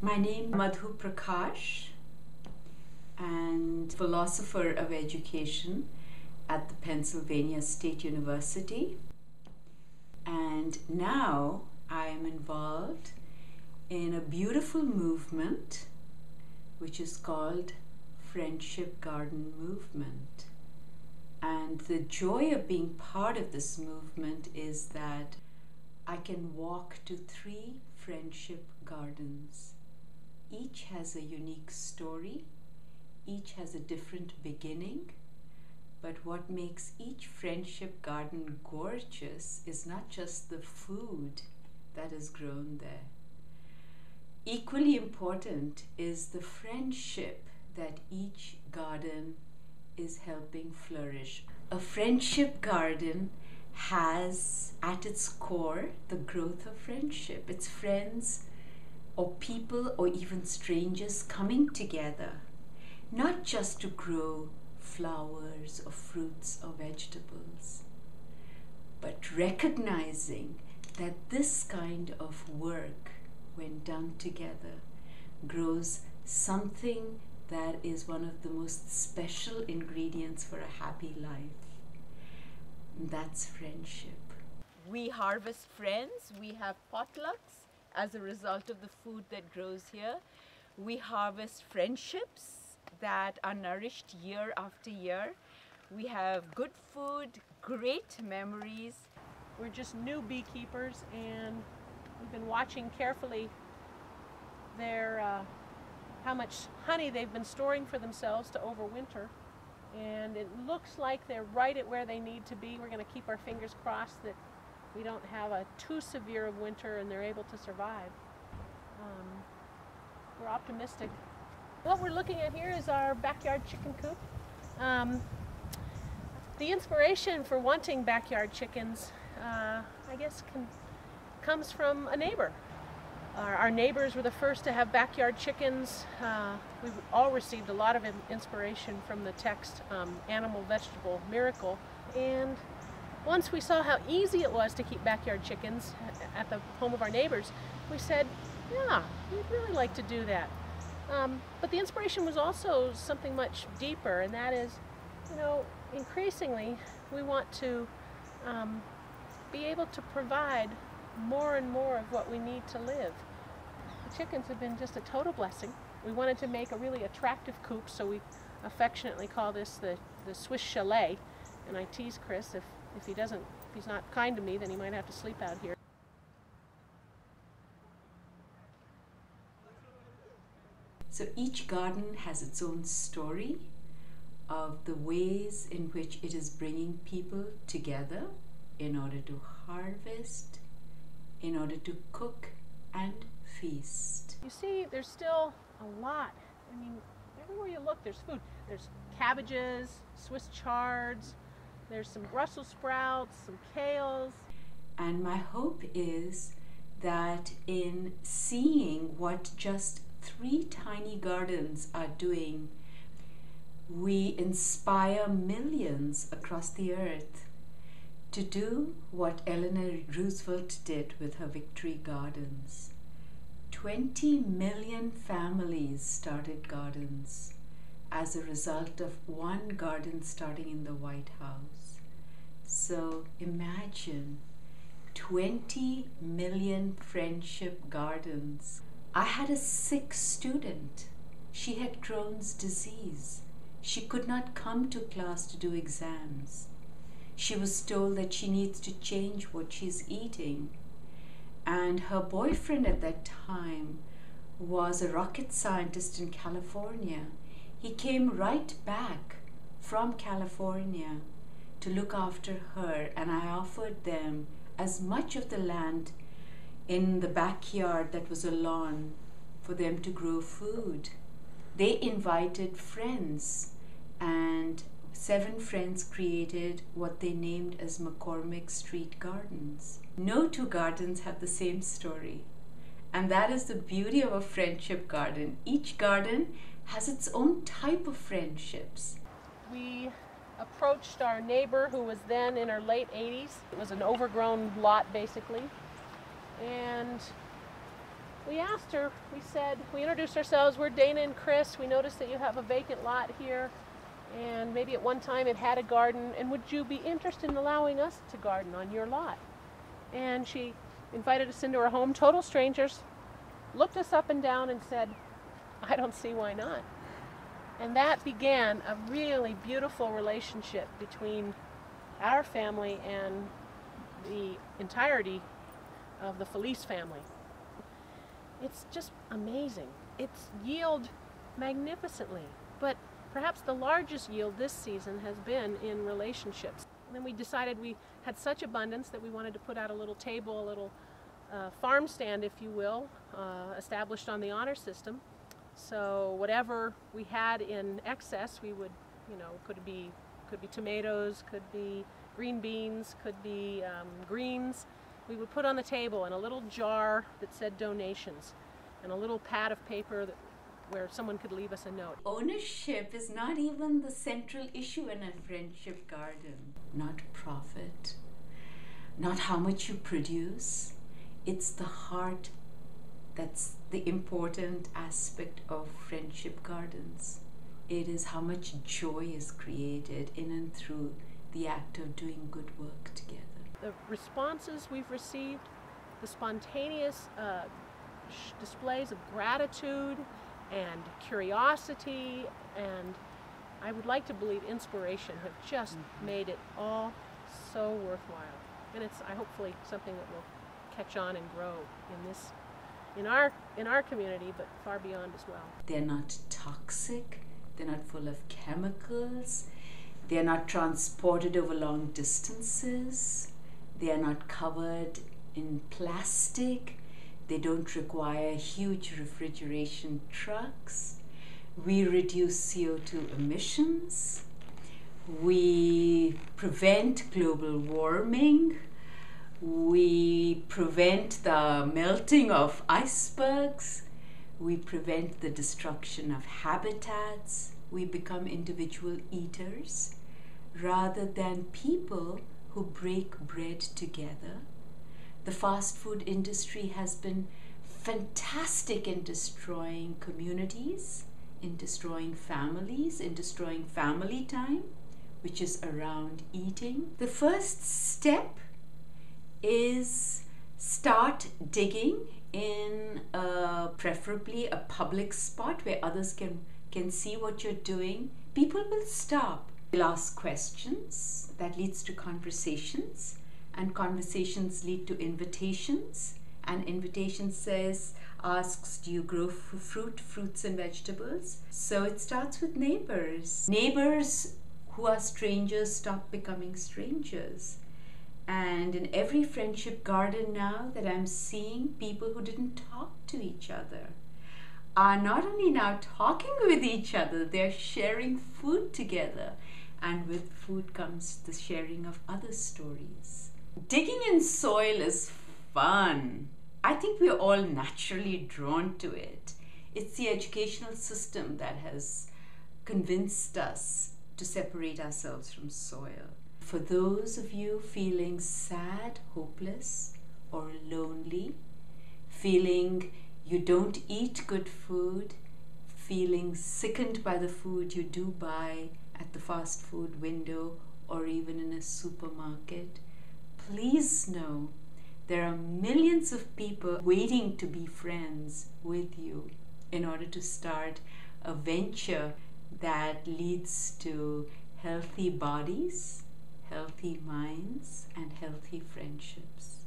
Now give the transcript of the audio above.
My name is Madhu Prakash and philosopher of education at the Pennsylvania State University. And now I am involved in a beautiful movement which is called Friendship Garden Movement. And the joy of being part of this movement is that I can walk to 3 friendship gardens. Each has a unique story, each has a different beginning, but what makes each friendship garden gorgeous is not just the food that is grown there. Equally important is the friendship that each garden is helping flourish. A friendship garden has at its core the growth of friendship. It's friends or people or even strangers coming together, not just to grow flowers or fruits or vegetables, but recognizing that this kind of work, when done together, grows something that is one of the most special ingredients for a happy life. That's friendship. We harvest friends, we have potlucks as a result of the food that grows here. We harvest friendships that are nourished year after year. We have good food, great memories. We're just new beekeepers, and we've been watching carefully how much honey they've been storing for themselves to overwinter. And it looks like they're right at where they need to be. We're going to keep our fingers crossed that we don't have a too severe of winter and they're able to survive. We're optimistic. What we're looking at here is our backyard chicken coop. The inspiration for wanting backyard chickens, I guess, comes from a neighbor. Our neighbors were the first to have backyard chickens. We've all received a lot of inspiration from the text Animal Vegetable Miracle. And once we saw how easy it was to keep backyard chickens at the home of our neighbors, we said, yeah, we'd really like to do that. But the inspiration was also something much deeper, and that is, increasingly we want to be able to provide more and more of what we need to live. The chickens have been just a total blessing. We wanted to make a really attractive coop, so we affectionately call this the Swiss Chalet. And I tease Chris, if he's not kind to me, then he might have to sleep out here. So each garden has its own story of the ways in which it is bringing people together in order to harvest, in order to cook and feast. You see, there's still a lot. I mean, everywhere you look, there's food. There's cabbages, Swiss chards, there's some Brussels sprouts, some kales. And my hope is that in seeing what just 3 tiny gardens are doing, we inspire millions across the earth to do what Eleanor Roosevelt did with her Victory Gardens. 20 million families started gardens as a result of one garden starting in the White House. So imagine 20 million friendship gardens. I had a sick student. She had Crohn's disease. She could not come to class to do exams. She was told that she needs to change what she's eating. And her boyfriend at that time was a rocket scientist in California. He came right back from California to look after her, and I offered them as much of the land in the backyard that was a lawn for them to grow food. They invited friends, and 7 friends created what they named as McCormick Street Gardens. No 2 gardens have the same story, and that is the beauty of a friendship garden. Each garden has its own type of friendships. We approached our neighbor, who was then in her late 80s. It was an overgrown lot, basically, and we asked her, we introduced ourselves, we're Dana and Chris, we noticed that you have a vacant lot here, and maybe at one time it had a garden, and would you be interested in allowing us to garden on your lot? And she invited us into her home, total strangers, looked us up and down and said, I don't see why not. And that began a really beautiful relationship between our family and the entirety of the Felice family. It's just amazing. It's yield magnificently, but perhaps the largest yield this season has been in relationships. And then we decided we had such abundance that we wanted to put out a little table, a little farm stand, if you will, established on the honor system. So whatever we had in excess, we would, could be tomatoes, could be green beans, could be greens. We would put on the table in a little jar that said donations and a little pad of paper where someone could leave us a note. Ownership is not even the central issue in a friendship garden. Not profit, not how much you produce. It's the heart that's the important aspect of friendship gardens. It is how much joy is created in and through the act of doing good work together. The responses we've received, the spontaneous displays of gratitude and curiosity, and I would like to believe inspiration, have just made it all so worthwhile. And it's hopefully something that will catch on and grow in our community, but far beyond as well. They're not toxic, they're not full of chemicals, they're not transported over long distances, they are not covered in plastic, they don't require huge refrigeration trucks. We reduce CO2 emissions, we prevent global warming, we prevent the melting of icebergs, we prevent the destruction of habitats, we become individual eaters rather than people who break bread together. The fast food industry has been fantastic in destroying communities, in destroying families, in destroying family time, which is around eating. The first step is start digging in preferably a public spot where others can see what you're doing. People will stop. They'll ask questions. That leads to conversations, and conversations lead to invitations, and invitation asks, do you grow fruits and vegetables? So it starts with neighbors. Neighbors who are strangers stop becoming strangers. And in every friendship garden now that I'm seeing, people who didn't talk to each other are not only now talking with each other, they're sharing food together. And with food comes the sharing of other stories. Digging in soil is fun. I think we're all naturally drawn to it. It's the educational system that has convinced us to separate ourselves from soil. For those of you feeling sad, hopeless, or lonely, feeling you don't eat good food, feeling sickened by the food you do buy at the fast food window or even in a supermarket, please know there are millions of people waiting to be friends with you in order to start a venture that leads to healthy bodies, healthy minds, and healthy friendships.